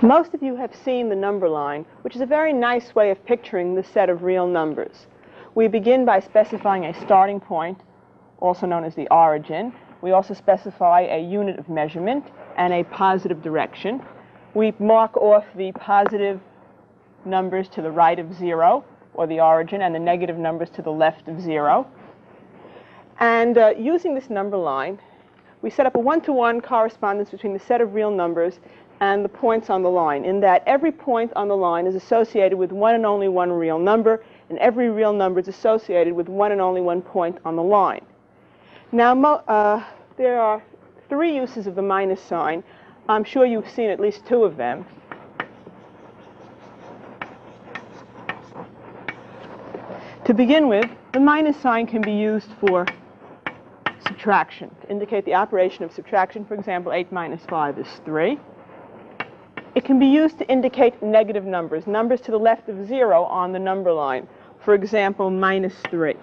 Most of you have seen the number line, which is a very nice way of picturing the set of real numbers. We begin by specifying a starting point, also known as the origin. We also specify a unit of measurement and a positive direction. We mark off the positive numbers to the right of 0, or the origin, and the negative numbers to the left of 0. And using this number line, we set up a one-to-one correspondence between the set of real numbers and the points on the line, in that every point on the line is associated with one and only one real number, and every real number is associated with one and only one point on the line. Now, there are three uses of the minus sign. I'm sure you've seen at least two of them. To begin with, the minus sign can be used for subtraction, to indicate the operation of subtraction. For example, 8 minus 5 is 3. It can be used to indicate negative numbers, numbers to the left of 0 on the number line. For example, minus 3.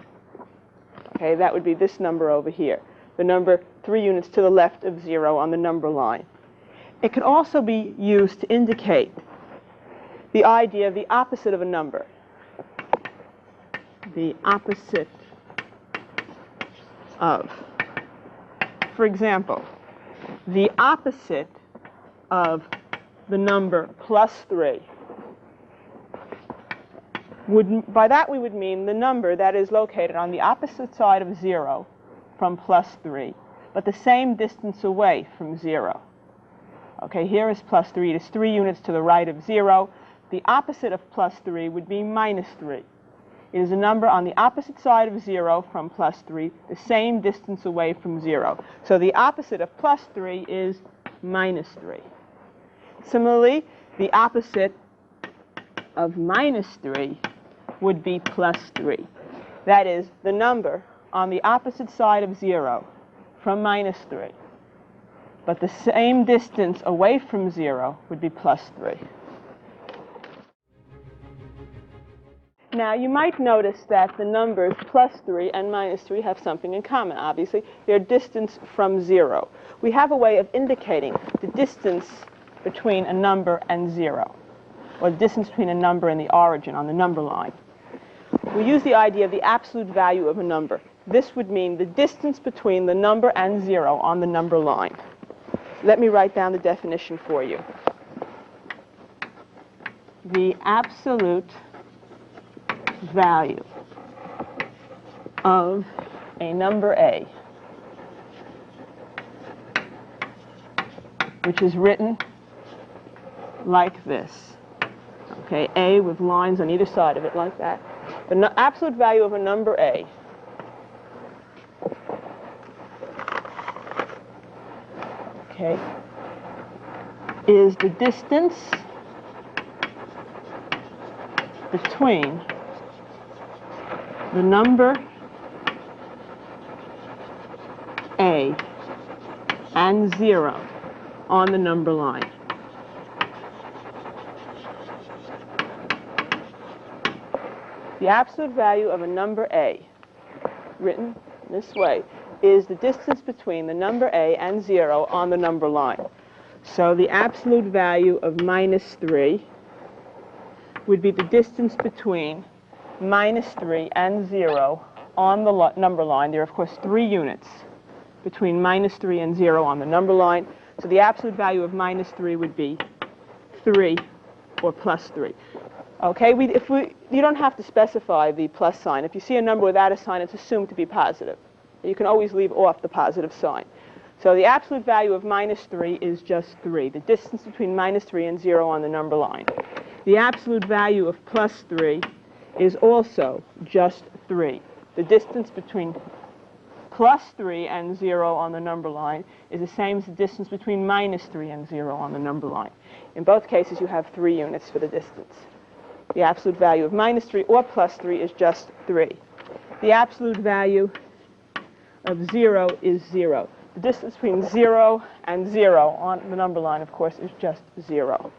Okay, that would be this number over here, the number 3 units to the left of 0 on the number line. It can also be used to indicate the idea of the opposite of a number. The opposite of. For example, the opposite of the number plus 3. By that we would mean the number that is located on the opposite side of 0 from plus 3, but the same distance away from 0. Okay, here is plus 3. It is 3 units to the right of 0. The opposite of plus 3 would be minus 3. It is a number on the opposite side of 0 from plus 3, the same distance away from 0. So the opposite of plus 3 is minus 3. Similarly, the opposite of minus 3 would be plus 3. That is, the number on the opposite side of 0 from minus 3, but the same distance away from 0 would be plus 3. Now, you might notice that the numbers plus 3 and minus 3 have something in common, obviously. They're distance from 0. We have a way of indicating the distance between a number and 0, or the distance between a number and the origin on the number line. We use the idea of the absolute value of a number. This would mean the distance between the number and 0 on the number line. Let me write down the definition for you. The absolute value of a number A, which is written like this. Okay, A with lines on either side of it like that. The absolute value of a number A is the distance between the number A and 0 on the number line. The absolute value of a number A, written this way, is the distance between the number A and 0 on the number line. So the absolute value of minus 3 would be the distance between minus 3 and 0 on the number line. There are, of course, 3 units between minus 3 and 0 on the number line. So the absolute value of minus 3 would be 3 or plus 3. Okay, you don't have to specify the plus sign. If you see a number without a sign, it's assumed to be positive. You can always leave off the positive sign. So the absolute value of minus 3 is just 3, the distance between minus 3 and 0 on the number line. The absolute value of plus 3 is also just 3. The distance between plus 3 and 0 on the number line is the same as the distance between minus 3 and 0 on the number line. In both cases, you have 3 units for the distance. The absolute value of minus 3 or plus 3 is just 3. The absolute value of 0 is 0. The distance between 0 and 0 on the number line, of course, is just 0.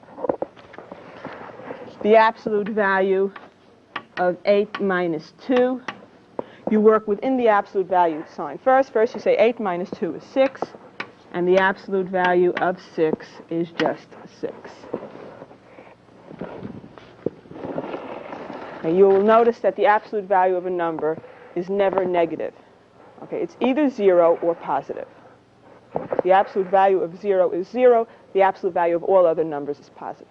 The absolute value of 8 minus 2, you work within the absolute value sign. First you say 8 minus 2 is 6, and the absolute value of 6 is just 6. Okay, you will notice that the absolute value of a number is never negative. Okay, it's either 0 or positive. The absolute value of 0 is 0. The absolute value of all other numbers is positive.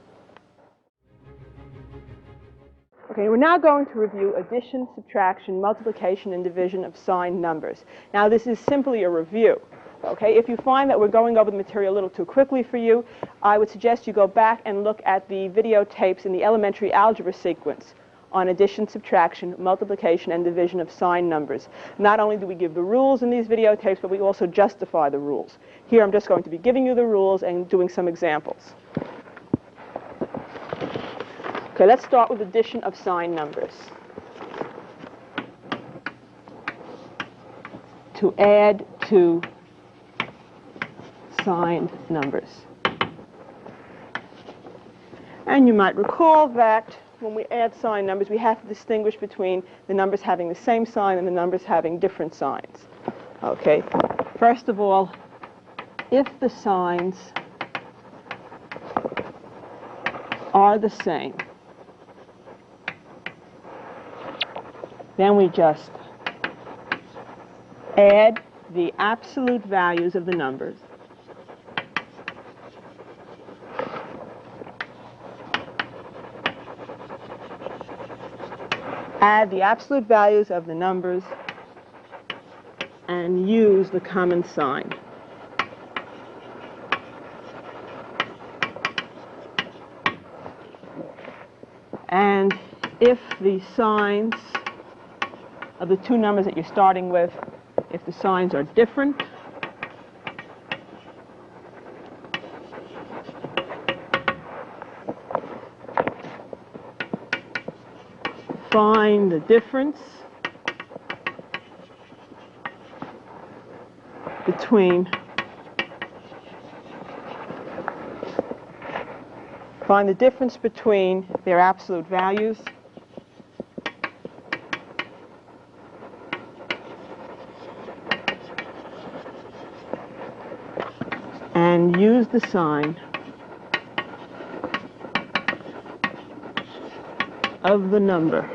Okay, we're now going to review addition, subtraction, multiplication, and division of signed numbers. Now, this is simply a review. Okay, if you find that we're going over the material a little too quickly for you, I would suggest you go back and look at the videotapes in the elementary algebra sequence on addition, subtraction, multiplication, and division of signed numbers. Not only do we give the rules in these videotapes, but we also justify the rules. Here I'm just going to be giving you the rules and doing some examples. Okay, let's start with addition of signed numbers. To add two signed numbers. And you might recall that when we add signed numbers, we have to distinguish between the numbers having the same sign and the numbers having different signs. Okay, first of all, if the signs are the same, then we just add the absolute values of the numbers and use the common sign. And if the signs of the two numbers that you're starting with, if the signs are different, find the difference between their absolute values and use the sign of the number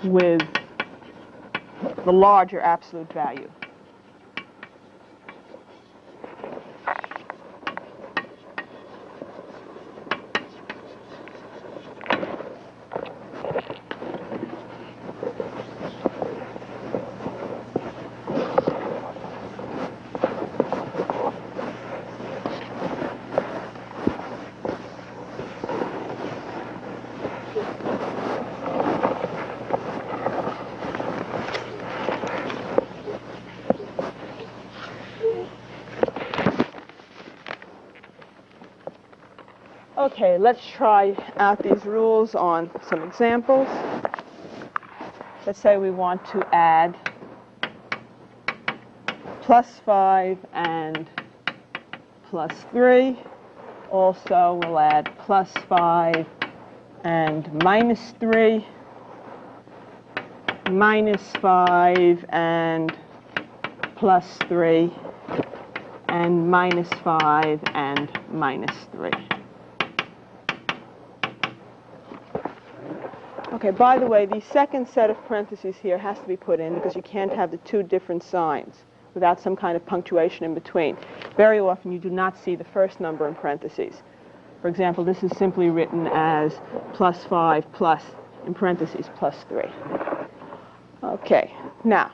with the larger absolute value. Okay, let's try out these rules on some examples. Let's say we want to add +5 and +3. Also, we'll add +5 and -3, -5 and +3, and -5 and -3. Okay, by the way, the second set of parentheses here has to be put in because you can't have the two different signs without some kind of punctuation in between. Very often you do not see the first number in parentheses. For example, this is simply written as +5 plus, in parentheses, +3. Okay, now,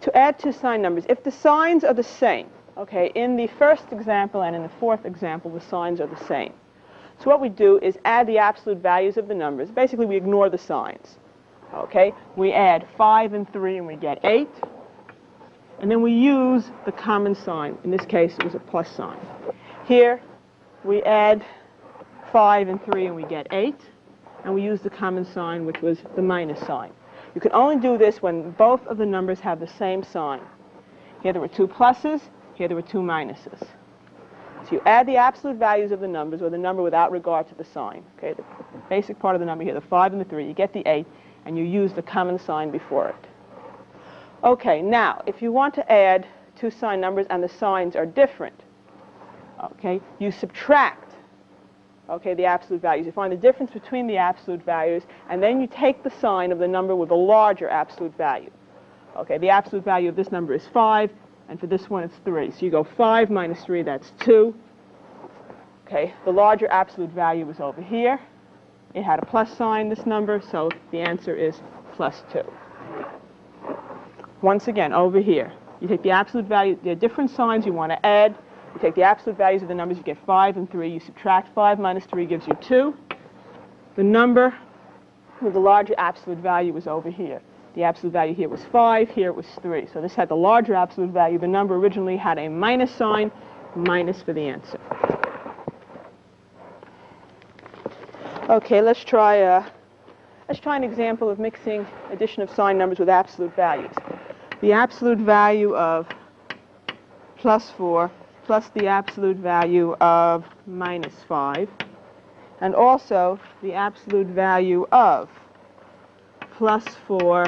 to add two signed numbers, if the signs are the same, okay, in the first example and in the fourth example, the signs are the same. So what we do is add the absolute values of the numbers. Basically, we ignore the signs. Okay? We add 5 and 3, and we get 8. And then we use the common sign. In this case, it was a plus sign. Here, we add 5 and 3, and we get 8. And we use the common sign, which was the minus sign. You can only do this when both of the numbers have the same sign. Here there were two pluses. Here there were two minuses. So you add the absolute values of the numbers, or the number without regard to the sign. Okay, the basic part of the number here, the 5 and the 3, you get the 8, and you use the common sign before it. Okay, now, if you want to add two signed numbers and the signs are different, Okay, you subtract, okay, the absolute values. You find the difference between the absolute values, and then you take the sign of the number with a larger absolute value. Okay, the absolute value of this number is 5, and for this one it's 3. So you go 5 minus 3, that's 2. Okay, the larger absolute value is over here. It had a plus sign, this number, so the answer is plus 2. Once again, over here, you take the absolute value, there are different signs you want to add. You take the absolute values of the numbers, you get 5 and 3. You subtract 5 minus 3 gives you 2. The number with the larger absolute value is over here. The absolute value here was 5, here it was 3. So this had the larger absolute value. The number originally had a minus sign, minus for the answer. Okay, let's try an example of mixing addition of signed numbers with absolute values. The absolute value of plus 4 plus the absolute value of minus 5, and also the absolute value of plus 4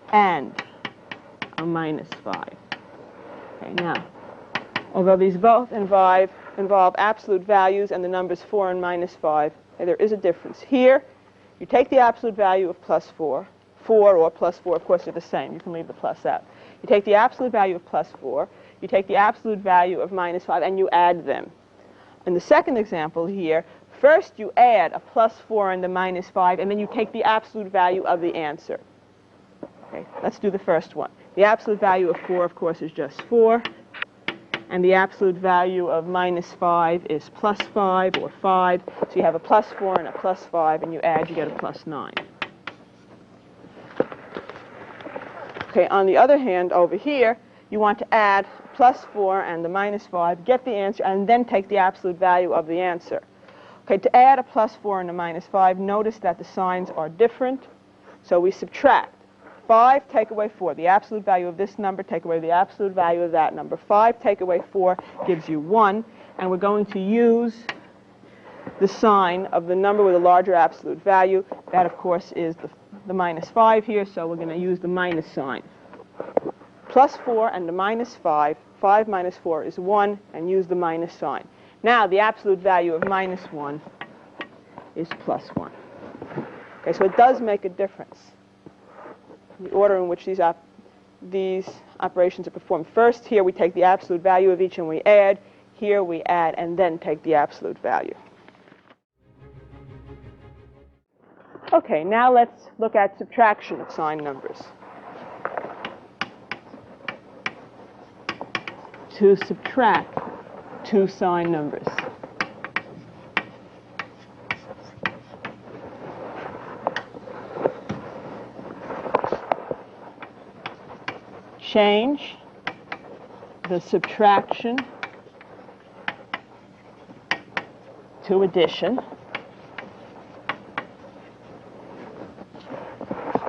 and a minus 5. Okay, now, although these both involve absolute values and the numbers 4 and minus 5, there is a difference. Here, you take the absolute value of plus 4. 4 or plus 4, of course, they're the same. You can leave the plus out. You take the absolute value of plus 4. You take the absolute value of minus 5, and you add them. In the second example here, first you add a plus 4 and the minus 5, and then you take the absolute value of the answer. Okay, let's do the first one. The absolute value of 4, of course, is just 4. And the absolute value of minus 5 is plus 5 or 5. So you have a plus 4 and a plus 5, and you add, you get a plus 9. Okay, on the other hand, over here, you want to add plus 4 and the minus 5, get the answer, and then take the absolute value of the answer. Okay, to add a plus 4 and a minus 5, notice that the signs are different. So we subtract. 5 take away 4, the absolute value of this number, take away the absolute value of that number. 5 take away 4 gives you 1, and we're going to use the sign of the number with a larger absolute value. That, of course, is the minus 5 here, so we're going to use the minus sign. Plus 4 and the minus 5, 5 minus 4 is 1, and use the minus sign. Now, the absolute value of minus 1 is plus 1. Okay, so it does make a difference, the order in which these operations are performed. First, here we take the absolute value of each and we add. Here we add and then take the absolute value. Okay, now let's look at subtraction of signed numbers. To subtract two signed numbers. Change the subtraction to addition,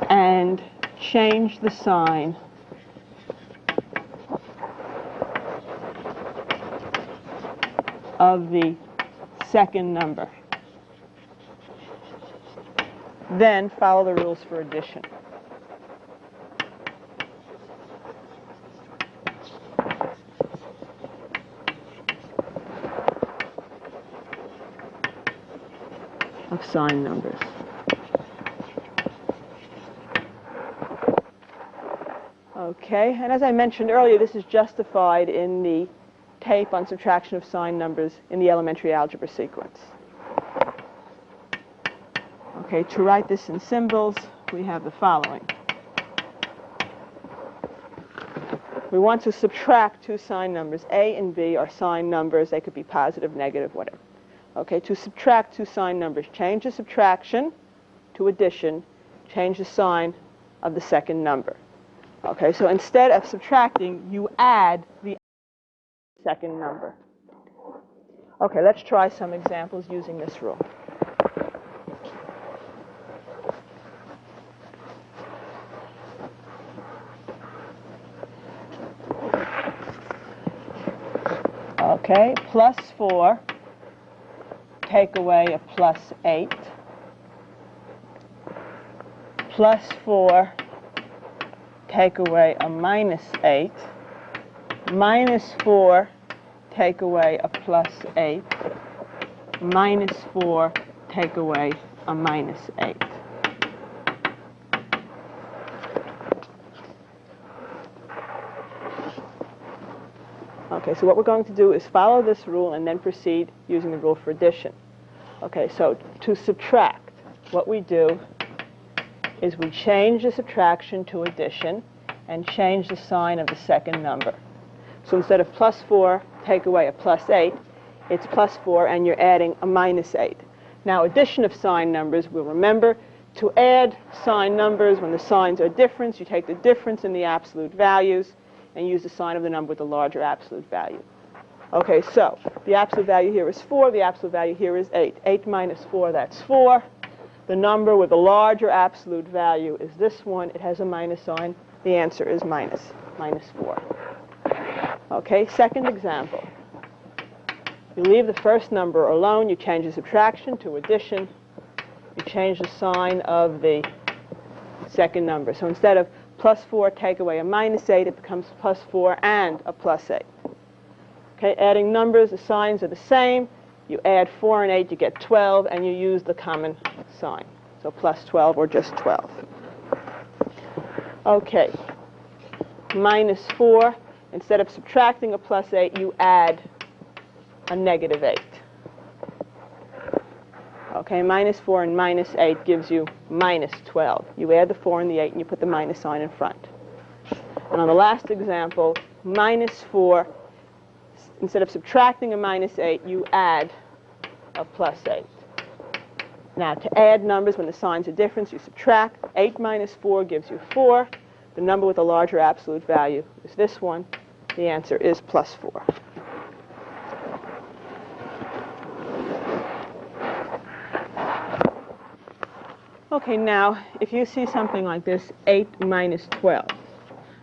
and change the sign of the second number. Then follow the rules for addition. Of signed numbers. Okay, and as I mentioned earlier, this is justified in the tape on subtraction of signed numbers in the elementary algebra sequence. Okay, to write this in symbols, we have the following. We want to subtract two signed numbers. A and B are signed numbers. They could be positive, negative, whatever. Okay, to subtract two signed numbers, change the subtraction to addition, change the sign of the second number. Okay, so instead of subtracting, you add the second number. Okay, let's try some examples using this rule. Okay, plus 4. Take away a plus 8, plus 4, take away a minus 8, minus 4, take away a plus 8, minus 4 take away a minus 8. Okay, so what we're going to do is follow this rule and then proceed using the rule for addition. Okay, so to subtract, what we do is we change the subtraction to addition and change the sign of the second number. So instead of plus 4, take away a plus 8, it's plus 4 and you're adding a minus 8. Now addition of sign numbers, we'll remember to add sign numbers when the signs are different, you take the difference in the absolute values and use the sign of the number with the larger absolute value. Okay, so the absolute value here is 4, the absolute value here is 8. 8 minus 4, that's 4. The number with the larger absolute value is this one. It has a minus sign. The answer is minus 4. Okay, second example. You leave the first number alone. You change the subtraction to addition. You change the sign of the second number. So instead of plus 4, take away a minus 8, it becomes plus 4 and a plus 8. Okay, adding numbers, the signs are the same. You add 4 and 8, you get 12, and you use the common sign. So plus 12 or just 12. Okay, minus 4. Instead of subtracting a plus 8, you add a negative 8. Okay, minus 4 and minus 8 gives you minus 12. You add the 4 and the 8, and you put the minus sign in front. And on the last example, minus 4, instead of subtracting a minus 8, you add a plus 8. Now, to add numbers when the signs are different, you subtract. 8 minus 4 gives you 4. The number with a larger absolute value is this one. The answer is plus 4. Okay, now, if you see something like this, 8 minus 12,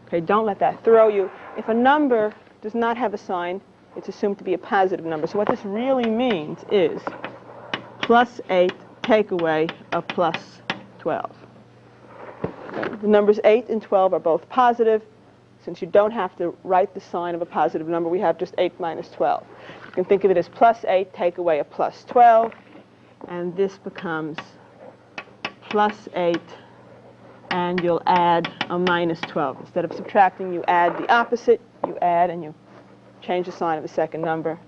okay, don't let that throw you. If a number does not have a sign, it's assumed to be a positive number. So what this really means is plus 8 take away a plus 12. Okay, the numbers 8 and 12 are both positive. Since you don't have to write the sign of a positive number, we have just 8 minus 12. You can think of it as plus 8 take away a plus 12, and this becomes plus 8, and you'll add a minus 12. Instead of subtracting, you add the opposite. You add and you change the sign of the second number.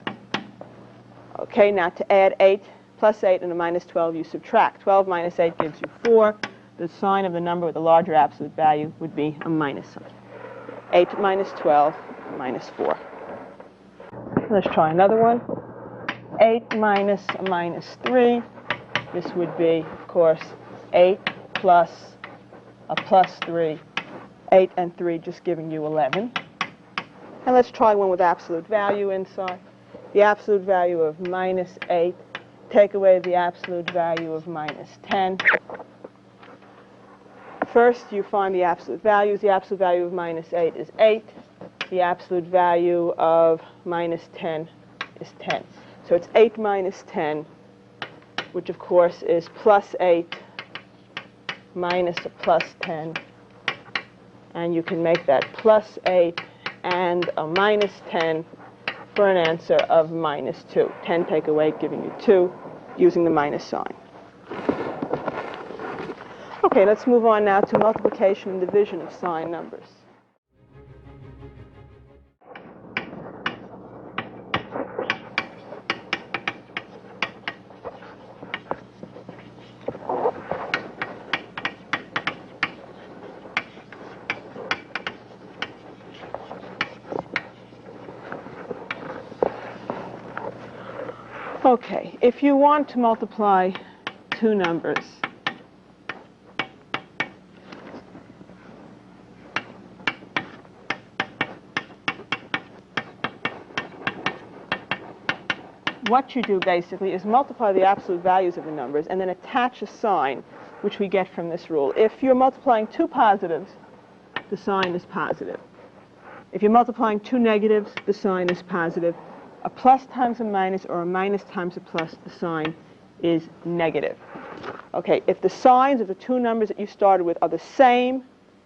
Okay, now to add 8, plus 8 and a minus 12, you subtract. 12 minus 8 gives you 4. The sign of the number with the larger absolute value would be a minus sign. 8 minus 12, minus 4. Let's try another one. 8 minus a minus 3. This would be, of course, 8 plus a plus 3. 8 and 3 just giving you 11. And let's try one with absolute value inside. The absolute value of minus 8. Take away the absolute value of minus 10. First, you find the absolute values. The absolute value of minus 8 is 8. The absolute value of minus 10 is 10. So it's 8 minus 10, which of course is plus 8 minus a plus 10. And you can make that plus 8 and a minus 10 for an answer of minus 2. 10 take away, giving you 2, using the minus sign. Okay, let's move on now to multiplication and division of sign numbers. Okay, if you want to multiply two numbers, what you do basically is multiply the absolute values of the numbers and then attach a sign, which we get from this rule. If you're multiplying two positives, the sign is positive. If you're multiplying two negatives, the sign is positive. A plus times a minus or a minus times a plus, the sign is negative. Okay, if the signs of the two numbers that you started with are the same,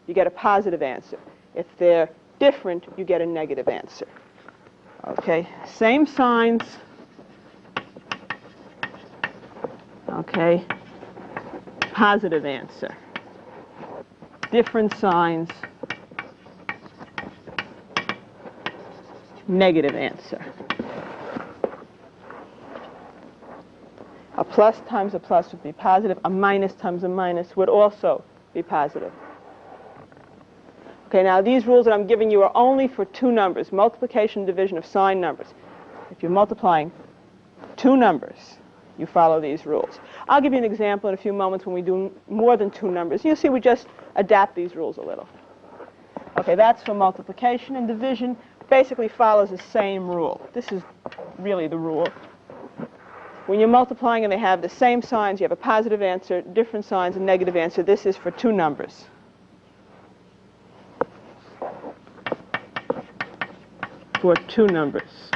you get a positive answer. If they're different, you get a negative answer. Okay, same signs. Okay, positive answer. Different signs, negative answer. A plus times a plus would be positive. A minus times a minus would also be positive. Okay, now these rules that I'm giving you are only for two numbers, multiplication and division of signed numbers. If you're multiplying two numbers, you follow these rules. I'll give you an example in a few moments when we do more than two numbers. You'll see we just adapt these rules a little. Okay, that's for multiplication, and division basically follows the same rule. This is really the rule. When you're multiplying and they have the same signs, you have a positive answer, different signs, a negative answer. This is for two numbers. For two numbers.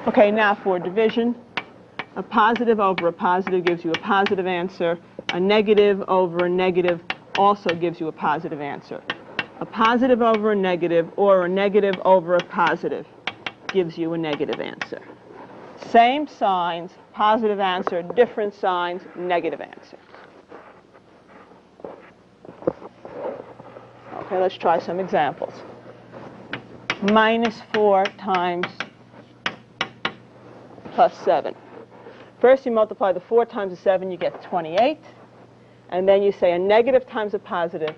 Okay, now for division, a positive over a positive gives you a positive answer. A negative over a negative also gives you a positive answer. A positive over a negative or a negative over a positive gives you a negative answer. Same signs, positive answer, different signs, negative answer. Okay, let's try some examples. Minus 4 times plus 7. First you multiply the 4 times the 7, you get 28. And then you say a negative times a positive,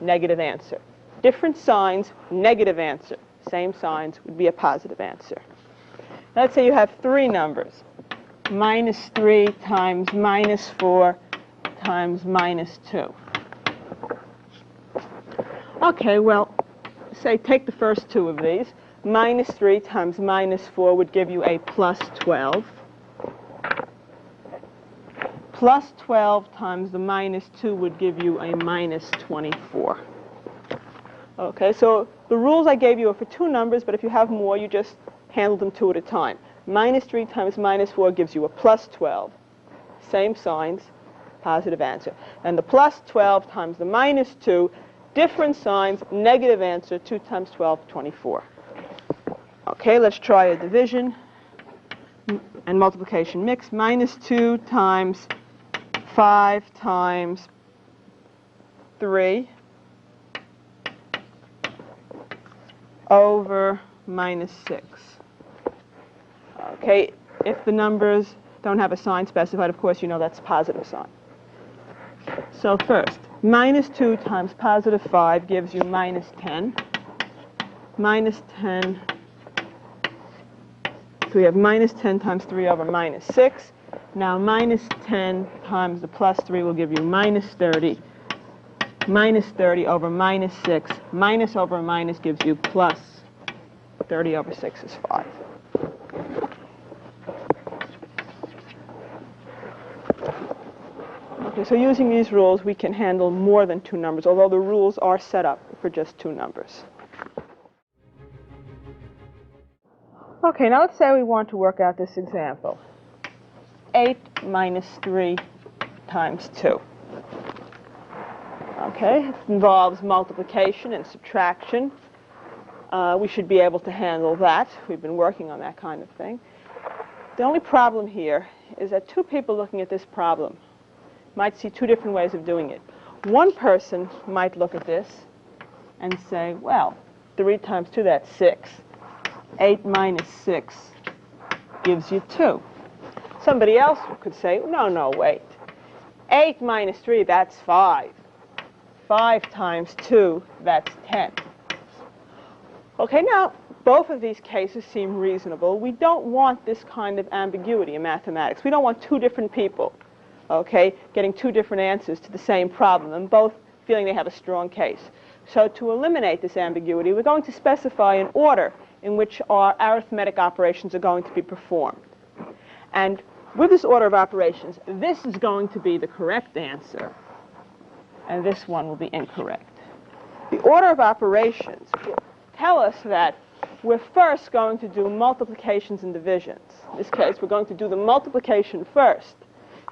negative answer. Different signs, negative answer. Same signs would be a positive answer. Let's say you have three numbers. Minus 3 times minus 4 times minus 2. Okay, well, say take the first two of these. Minus 3 times minus 4 would give you a plus 12. Plus 12 times the minus 2 would give you a minus 24. Okay, so the rules I gave you are for two numbers, but if you have more, you just handle them two at a time. Minus 3 times minus 4 gives you a plus 12. Same signs, positive answer. And the plus 12 times the minus 2, different signs, negative answer. 2 times 12, 24. Okay, let's try a division and multiplication mix. Minus 2 times 5 times 3 over minus 6. Okay, if the numbers don't have a sign specified, of course, you know that's a positive sign. So first, minus 2 times positive 5 gives you minus 10. Minus 10. So we have minus 10 times 3 over minus 6. Now minus 10 times the plus 3 will give you minus 30. Minus 30 over minus 6. Minus over minus gives you plus 30 over 6 is 5. Okay, so using these rules, we can handle more than two numbers, although the rules are set up for just two numbers. Okay, now let's say we want to work out this example. 8 minus 3 times 2. Okay, it involves multiplication and subtraction. We should be able to handle that. We've been working on that kind of thing. The only problem here is that two people looking at this problem might see two different ways of doing it. One person might look at this and say, well, 3 times 2, that's 6. 8 minus 6 gives you 2. Somebody else could say, no, wait. 8 minus 3, that's 5. 5 times 2, that's 10. Okay, now, both of these cases seem reasonable. We don't want this kind of ambiguity in mathematics. We don't want two different people, okay, getting two different answers to the same problem and both feeling they have a strong case. So to eliminate this ambiguity, we're going to specify an order in which our arithmetic operations are going to be performed. And with this order of operations, this is going to be the correct answer, and this one will be incorrect. The order of operations will tell us that we're first going to do multiplications and divisions. In this case, we're going to do the multiplication first.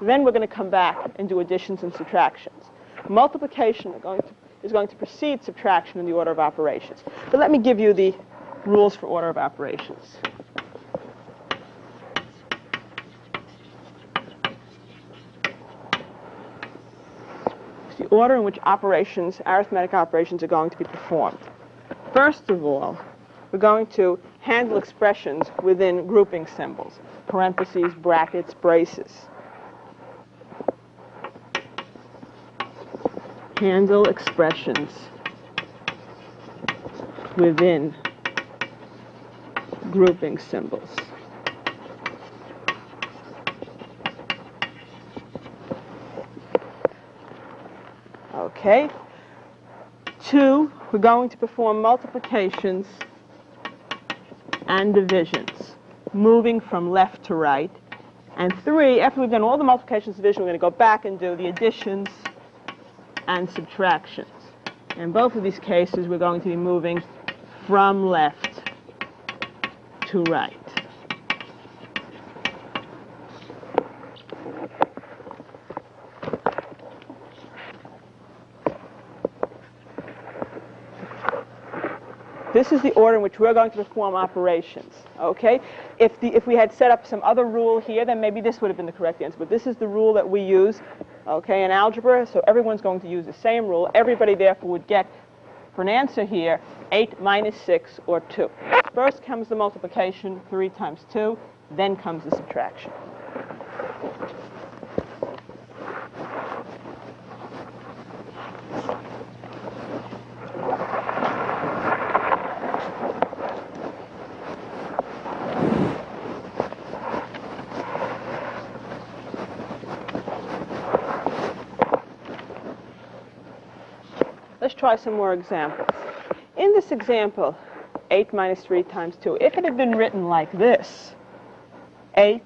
Then we're going to come back and do additions and subtractions. Multiplication is going to precede subtraction in the order of operations. But let me give you the rules for order of operations. It's the order in which operations, arithmetic operations, are going to be performed. First of all, we're going to handle expressions within grouping symbols, parentheses, brackets, braces. Handle expressions within grouping symbols. Okay. 2, we're going to perform multiplications and divisions, moving from left to right. And 3, after we've done all the multiplications and divisions, we're going to go back and do the additions and subtractions. In both of these cases, we're going to be moving from left to right. This is the order in which we're going to perform operations, okay? If we had set up some other rule here, then maybe this would have been the correct answer. But this is the rule that we use, okay, in algebra, so everyone's going to use the same rule. Everybody, therefore, would get, for an answer here, 8 minus 6, or 2. First comes the multiplication, 3 times 2, then comes the subtraction. Let's try some more examples. In this example, 8 minus 3 times 2, if it had been written like this, 8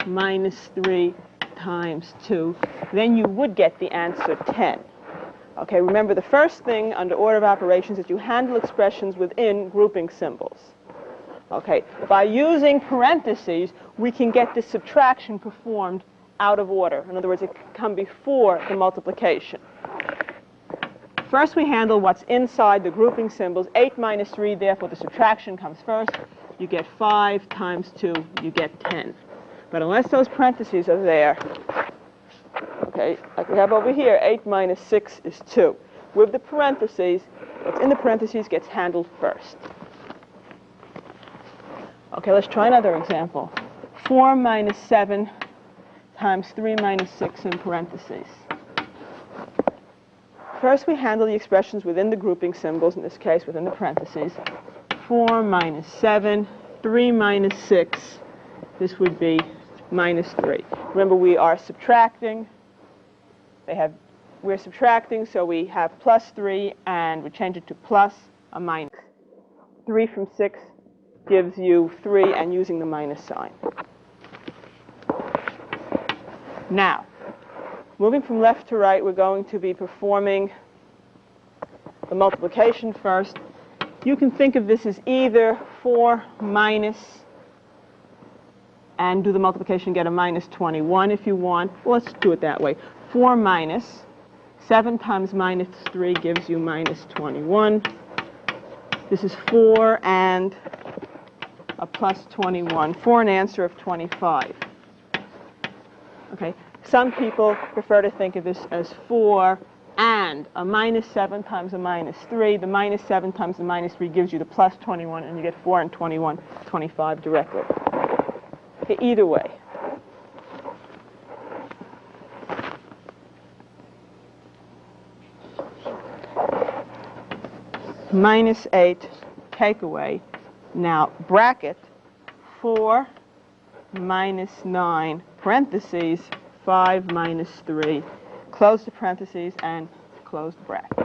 minus 3 times 2, then you would get the answer 10. Okay, remember the first thing under order of operations is you handle expressions within grouping symbols. Okay, by using parentheses, we can get the subtraction performed out of order. In other words, it can come before the multiplication. First, we handle what's inside the grouping symbols. 8 minus 3, therefore, the subtraction comes first. You get 5 times 2, you get 10. But unless those parentheses are there, okay, like we have over here, 8 minus 6 is 2. With the parentheses, what's in the parentheses gets handled first. Okay, let's try another example. 4 minus 7 times 3 minus 6 in parentheses. First, we handle the expressions within the grouping symbols, in this case, within the parentheses. 4 minus 7, 3 minus 6, this would be minus 3. Remember, we are subtracting. We're subtracting, so we have plus 3, and we change it to plus a minus. 3 from 6 gives you 3, and using the minus sign. Now, moving from left to right, we're going to be performing the multiplication first. You can think of this as either 4 minus, and do the multiplication, get a minus 21 if you want. Well, let's do it that way. 4 minus, 7 times minus 3 gives you minus 21. This is 4 and a plus 21, for an answer of 25. Okay. Some people prefer to think of this as 4 and a minus 7 times a minus 3. The minus 7 times the minus 3 gives you the plus 21, and you get 4 and 21, 25 directly. Okay, either way. Minus 8, take away. Now, bracket 4 minus 9, parentheses, 5 minus 3, close the parentheses, and close the bracket.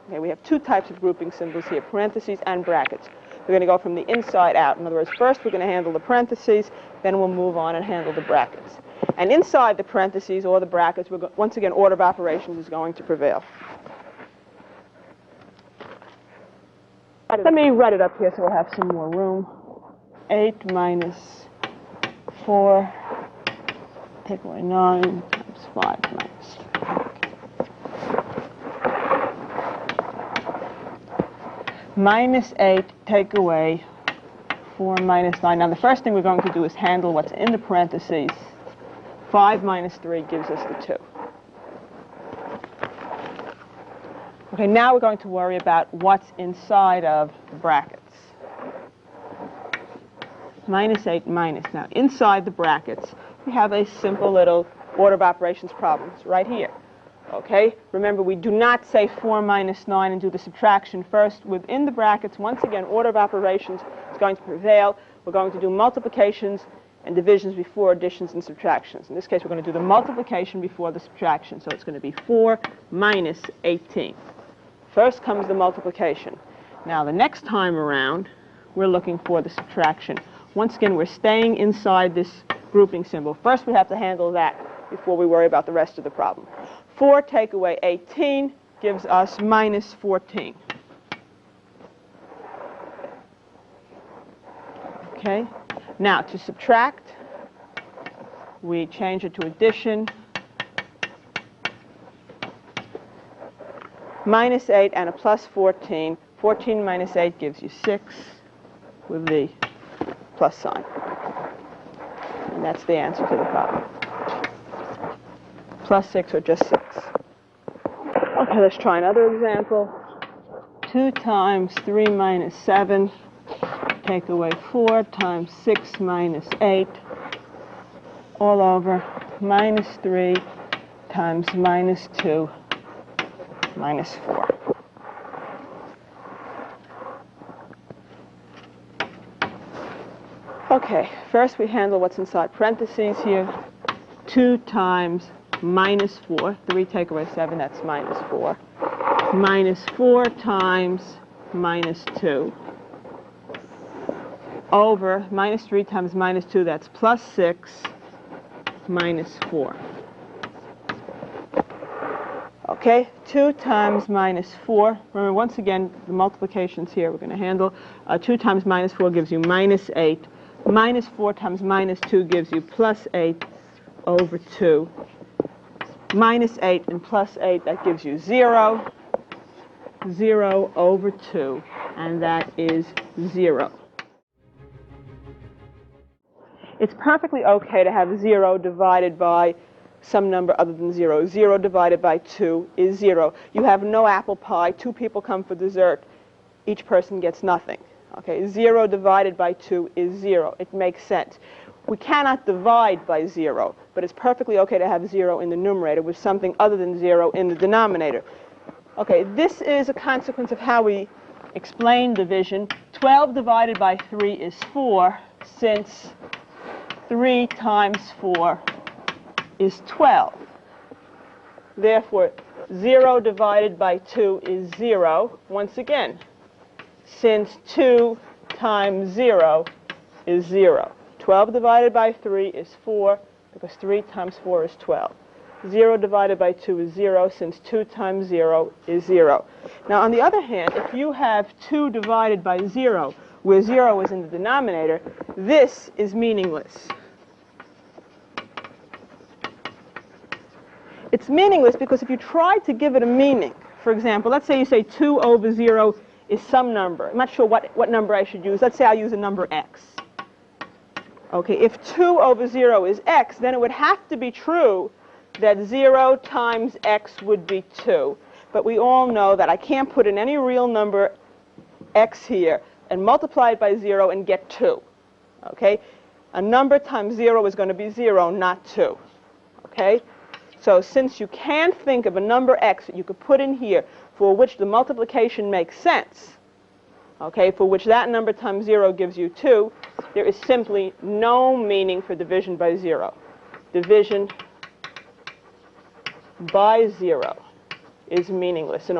Okay, we have two types of grouping symbols here, parentheses and brackets. We're going to go from the inside out. In other words, first we're going to handle the parentheses, then we'll move on and handle the brackets. And inside the parentheses or the brackets, once again, order of operations is going to prevail. Let me write it up here so we'll have some more room. 8 minus 4, take away 9 times 5 minus 3. minus 8 take away 4 minus 9. Now the first thing we're going to do is handle what's in the parentheses. 5 minus 3 gives us the 2. Okay, now we're going to worry about what's inside of the brackets. Minus 8 minus. Now inside the brackets we have a simple little order of operations problem. It's right here. Okay, remember we do not say 4 minus 9 and do the subtraction first. Within the brackets, once again, order of operations is going to prevail. We're going to do multiplications and divisions before additions and subtractions. In this case, we're going to do the multiplication before the subtraction. So it's going to be 4 minus 18. First comes the multiplication. Now the next time around, we're looking for the subtraction. Once again, we're staying inside this grouping symbol. First, we have to handle that before we worry about the rest of the problem. 4 take away 18 gives us minus 14. Okay? Now, to subtract, we change it to addition. Minus 8 and a plus 14. 14 minus 8 gives you 6 with the plus sign. And that's the answer to the problem. Plus 6 or just 6. Okay, let's try another example. 2 times 3 minus 7. Take away 4 times 6 minus 8. All over minus 3 times minus 2 minus 4. Okay, first we handle what's inside parentheses here. 2 times minus 4. 3 take away 7, that's minus 4. Minus 4 times minus 2. Over minus 3 times minus 2, that's plus 6 minus 4. Okay, 2 times minus 4. Remember, once again, the multiplications here we're going to handle. 2 times minus 4 gives you minus 8. Minus 4 times minus 2 gives you plus 8 over 2. Minus 8 and plus 8, that gives you 0. 0 over 2, and that is 0. It's perfectly okay to have 0 divided by some number other than 0. 0 divided by 2 is 0. You have no apple pie. 2 people come for dessert. Each person gets nothing. Okay, 0 divided by 2 is 0. It makes sense. We cannot divide by 0, but it's perfectly okay to have 0 in the numerator with something other than 0 in the denominator. Okay, this is a consequence of how we explain division. 12 divided by 3 is 4, since 3 times 4 is 12. Therefore, 0 divided by 2 is 0. Once again, since 2 times 0 is 0. 12 divided by 3 is 4, because 3 times 4 is 12. 0 divided by 2 is 0, since 2 times 0 is 0. Now, on the other hand, if you have 2 divided by 0, where 0 is in the denominator, this is meaningless. It's meaningless because if you try to give it a meaning, for example, let's say you say 2 over 0 is some number. I'm not sure what number I should use. Let's say I'll use a number x. Okay, if 2 over 0 is x, then it would have to be true that 0 times x would be 2. But we all know that I can't put in any real number x here and multiply it by 0 and get 2. Okay? A number times 0 is going to be 0, not 2. Okay? So since you can think of a number x that you could put in here for which the multiplication makes sense, okay, for which that number times 0 gives you 2, there is simply no meaning for division by 0. Division by 0 is meaningless.